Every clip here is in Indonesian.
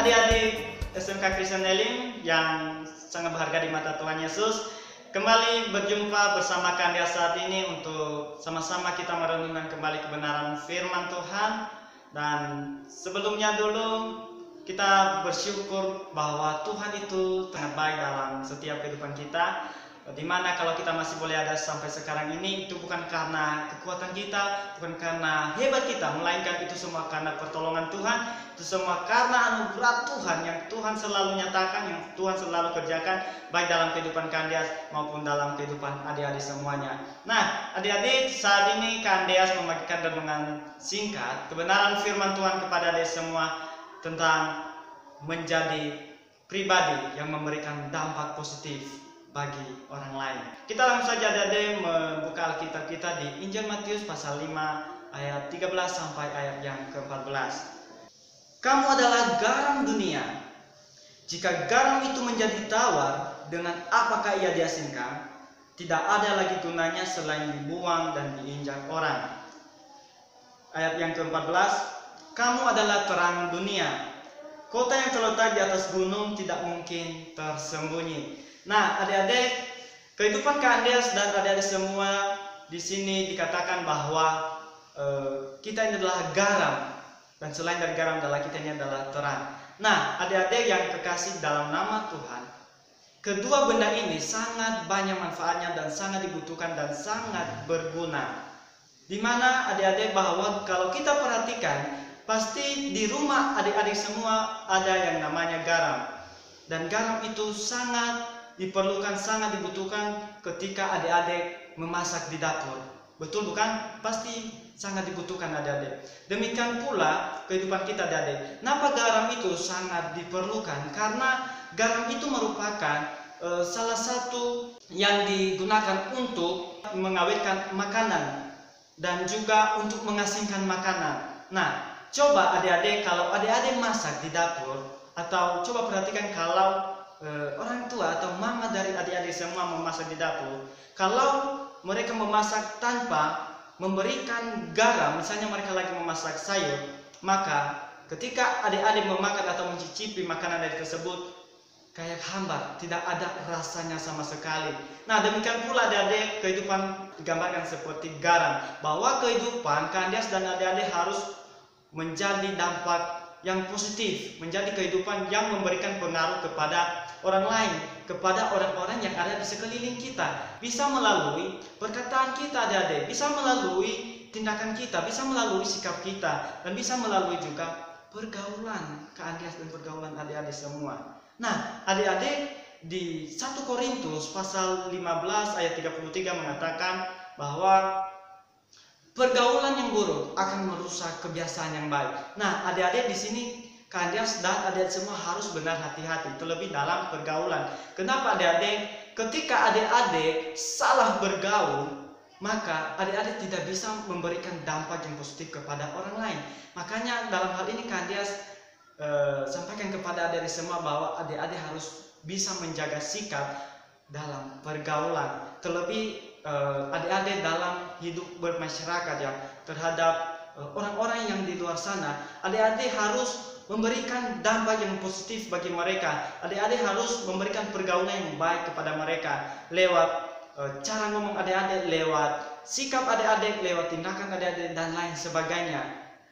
adik-adik SMK Kristen Elim yang sangat berharga di mata Tuhan Yesus, kembali berjumpa bersama Kandias saat ini untuk sama-sama kita merenungkan kembali kebenaran firman Tuhan. Dan sebelumnya dulu kita bersyukur bahwa Tuhan itu sangat baik dalam setiap kehidupan kita. Dimana kalau kita masih boleh ada sampai sekarang ini, itu bukan karena kekuatan kita, bukan karena hebat kita, melainkan itu semua karena pertolongan Tuhan, itu semua karena anugerah Tuhan yang Tuhan selalu nyatakan, yang Tuhan selalu kerjakan, baik dalam kehidupan Kandias maupun dalam kehidupan adik-adik semuanya. Nah, adik-adik, saat ini Kandias membagikan renungan singkat kebenaran firman Tuhan kepada adik semua tentang menjadi pribadi yang memberikan dampak positif bagi orang lain. Kita langsung saja adik-adik membuka Alkitab kita di Injil Matius pasal 5 ayat 13 sampai ayat yang ke-14. Kamu adalah garam dunia. Jika garam itu menjadi tawar, dengan apakah ia diasinkan? Tidak ada lagi gunanya selain dibuang dan diinjak orang. Ayat yang ke-14, kamu adalah terang dunia. Kota yang terletak di atas gunung tidak mungkin tersembunyi. Nah, adik-adik, kehidupan Kandias dan adik-adik semua di sini dikatakan bahwa kita ini adalah garam, dan selain dari garam adalah kita ini adalah terang. Nah, adik-adik yang kekasih dalam nama Tuhan, kedua benda ini sangat banyak manfaatnya dan sangat dibutuhkan dan sangat berguna. Dimana adik-adik bahwa kalau kita perhatikan, pasti di rumah adik-adik semua ada yang namanya garam, dan garam itu sangat diperlukan, sangat dibutuhkan ketika adik-adik memasak di dapur. Betul bukan? Pasti sangat dibutuhkan adik-adik. Demikian pula kehidupan kita adik-adik. Kenapa garam itu sangat diperlukan? Karena garam itu merupakan salah satu yang digunakan untuk mengawetkan makanan dan juga untuk mengasinkan makanan. Nah, coba adik-adik kalau adik-adik masak di dapur, atau coba perhatikan kalau orang tua atau mama dari adik-adik semua memasak di dapur, kalau mereka memasak tanpa memberikan garam, misalnya mereka lagi memasak sayur, maka ketika adik-adik memakan atau mencicipi makanan dari tersebut, kayak hambar, tidak ada rasanya sama sekali. Nah, demikian pula adik-adik kehidupan digambarkan seperti garam, bahwa kehidupan Kandias dan adik-adik harus menjadi dampak yang positif, menjadi kehidupan yang memberikan pengaruh kepada orang lain, kepada orang-orang yang ada di sekeliling kita, bisa melalui perkataan kita adik-adik, bisa melalui tindakan kita, bisa melalui sikap kita, dan bisa melalui juga pergaulan Kandias dan pergaulan adik-adik semua. Nah, adik-adik, di 1 Korintus pasal 15 ayat 33 mengatakan bahwa pergaulan yang buruk akan merusak kebiasaan yang baik. Nah, adik-adik di sini Kandias dan adik-adik semua harus benar hati-hati, terlebih dalam pergaulan. Kenapa adik-adik? Ketika adik-adik salah bergaul, maka adik-adik tidak bisa memberikan dampak yang positif kepada orang lain. Makanya dalam hal ini Kandias sampaikan kepada adik-adik semua bahwa adik-adik harus bisa menjaga sikap dalam pergaulan, terlebih adik-adik dalam hidup bermasyarakat ya, terhadap orang-orang yang di luar sana. Adik-adik harus memberikan dampak yang positif bagi mereka. Adik-adik harus memberikan pergaulan yang baik kepada mereka lewat cara ngomong adik-adik, lewat sikap adik-adik, lewat tindakan adik-adik dan lain sebagainya.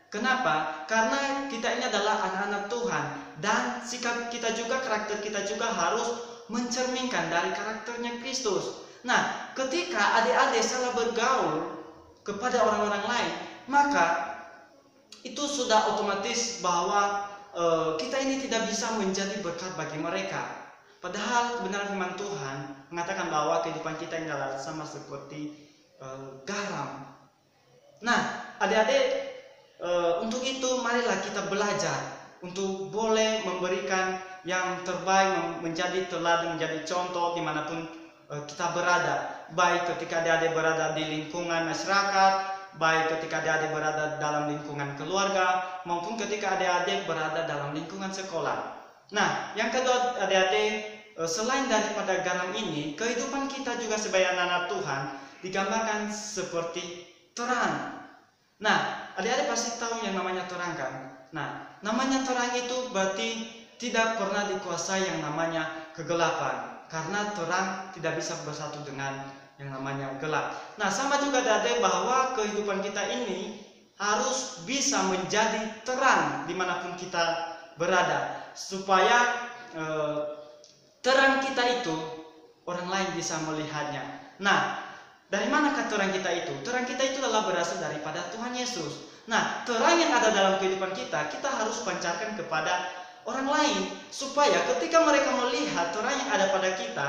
Kenapa? Karena kita ini adalah anak-anak Tuhan, dan sikap kita juga, karakter kita juga harus mencerminkan dari karakternya Kristus. Nah, ketika adik-adik salah bergaul kepada orang-orang lain, maka itu sudah otomatis bahwa kita ini tidak bisa menjadi berkat bagi mereka. Padahal kebenaran firman Tuhan mengatakan bahwa kehidupan kita ini adalah sama seperti garam. Nah, adik-adik, untuk itu marilah kita belajar untuk boleh memberikan yang terbaik, menjadi teladan, menjadi contoh dimanapun kita berada, baik ketika adik-adik berada di lingkungan masyarakat, baik ketika adik-adik berada dalam lingkungan keluarga, maupun ketika adik-adik berada dalam lingkungan sekolah. Nah, yang kedua adik-adik, selain daripada garam ini, kehidupan kita juga sebagai anak-anak Tuhan digambarkan seperti terang. Nah, adik-adik pasti tahu yang namanya terang kan? Nah, namanya terang itu berarti tidak pernah dikuasai yang namanya kegelapan, karena terang tidak bisa bersatu dengan yang namanya gelap. Nah, sama juga adik-adik bahwa kehidupan kita ini harus bisa menjadi terang dimanapun kita berada, supaya terang kita itu orang lain bisa melihatnya. Nah, dari manakah terang kita itu? Terang kita itu adalah berasal daripada Tuhan Yesus. Nah, terang yang ada dalam kehidupan kita, kita harus pancarkan kepada orang lain, supaya ketika mereka melihat terang yang ada pada kita,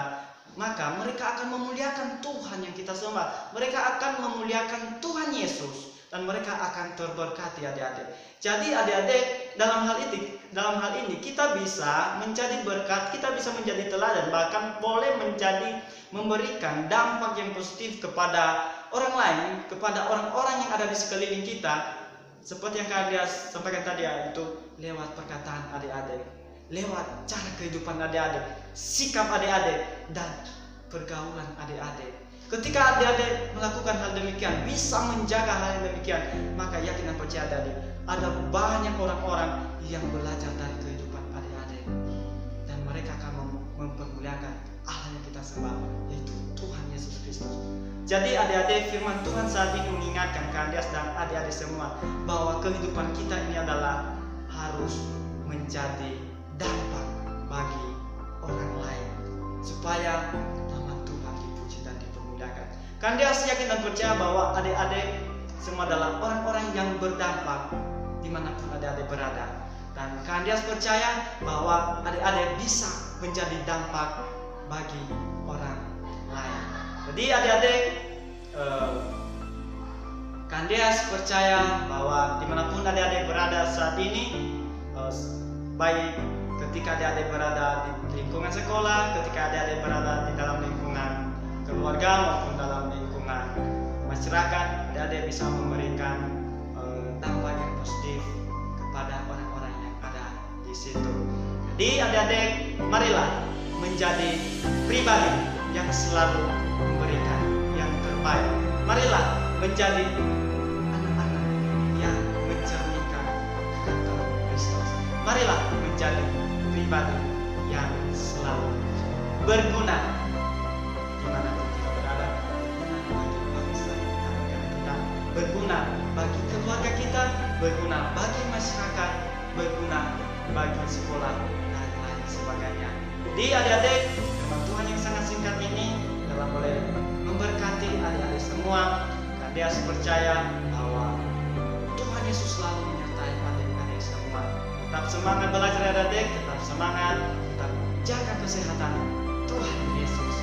maka mereka akan memuliakan Tuhan yang kita sembah. Mereka akan memuliakan Tuhan Yesus, dan mereka akan terberkati adik-adik. Jadi adik-adik, dalam hal ini kita bisa menjadi berkat, kita bisa menjadi teladan, bahkan boleh memberikan dampak yang positif kepada orang lain, kepada orang-orang yang ada di sekeliling kita. Seperti yang kalian sampaikan tadi, itu lewat perkataan adik-adik, lewat cara kehidupan adik-adik, sikap adik-adik, dan pergaulan adik-adik. Ketika adik-adik melakukan hal demikian, bisa menjaga hal yang demikian, maka yakin dan percaya adik-adik, ada banyak orang-orang yang belajar dari kehidupan adik-adik, dan mereka akan mempermuliakan Allah yang kita sembah, yaitu Tuhan Yesus Kristus. Jadi adik-adik, firman Tuhan saat ini mengingatkan Candias dan adik-adik semua bahwa kehidupan kita ini adalah harus menjadi dampak bagi orang lain, supaya nama Tuhan dipuji dan dipermuliakan. Candias yakin dan percaya bahwa adik-adik semua adalah orang-orang yang berdampak dimanapun adik-adik berada. Dan Candias percaya bahwa adik-adik bisa menjadi dampak bagi orang lain. Jadi adik-adik, Candias percaya bahwa dimanapun adik-adik berada saat ini, baik ketika adik-adik berada di lingkungan sekolah, ketika adik-adik berada di dalam lingkungan keluarga maupun dalam lingkungan masyarakat, adik-adik bisa memberikan dampak yang positif kepada orang-orang yang ada di situ. Jadi adik-adik, marilah menjadi pribadi yang selalu memberikan yang terbaik. Marilah menjadi anak-anak yang mencerminkan karakter Kristus. Marilah menjadi pribadi yang selalu berguna dimanapun kita berada, berguna bagi bangsa dan negara kita, berguna bagi keluarga kita, berguna bagi masyarakat, berguna bagi sekolah dan lain sebagainya. Jadi adik-adik, firman Tuhan yang sangat singkat ini telah boleh memberkati adik-adik semua. Candias percaya bahwa Tuhan Yesus selalu menyertai adik-adik semua. Tetap semangat belajar adik-adik, tetap semangat, tetap jaga kesehatan. Tuhan Yesus.